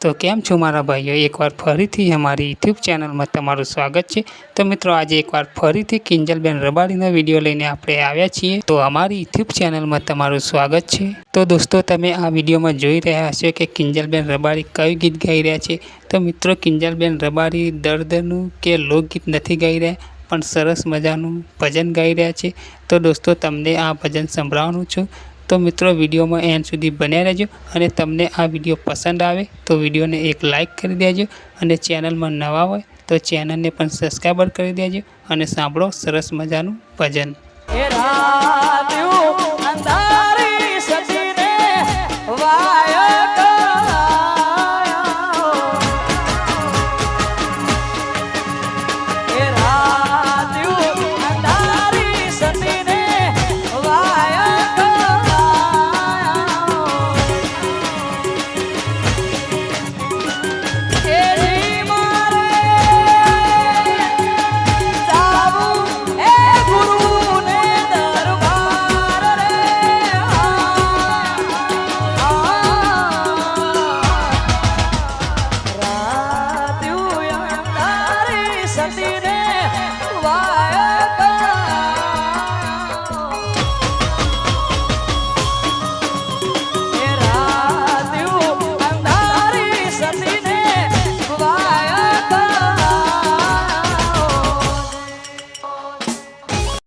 તો કેમ છો મારા ભાઈઓ, એકવાર ફરીથી અમારી યુટ્યુબ ચેનલમાં તમારું સ્વાગત છે। તો મિત્રો આજે એકવાર ફરીથી કિંજલબેન રબારીનો વિડીયો લઈને આપણે આવ્યા છીએ। તો અમારી યુટ્યુબ ચેનલમાં તમારું સ્વાગત છે। તો દોસ્તો તમે આ વિડીયોમાં જોઈ રહ્યા હશો કે કિંજલબેન રબારી કયું ગીત ગાઈ રહ્યા છે। તો મિત્રો કિંજલબેન રબારી દર્દનું કે લોકગીત નથી ગાઈ રહ્યા, પણ સરસ મજાનું ભજન ગાઈ રહ્યા છે। તો દોસ્તો તમને આ ભજન સંભળાવવાનું છું। તો મિત્રો વિડીયોમાં એન્ડ સુધી બન્યા રહેજો, અને તમને આ વિડીયો પસંદ આવે તો વિડીયોને એક લાઇક કરી દેજો, અને ચેનલમાં નવા હોય તો ચેનલને પણ સબસ્ક્રાઈબર કરી દેજો, અને સાંભળો સરસ મજાનું ભજન।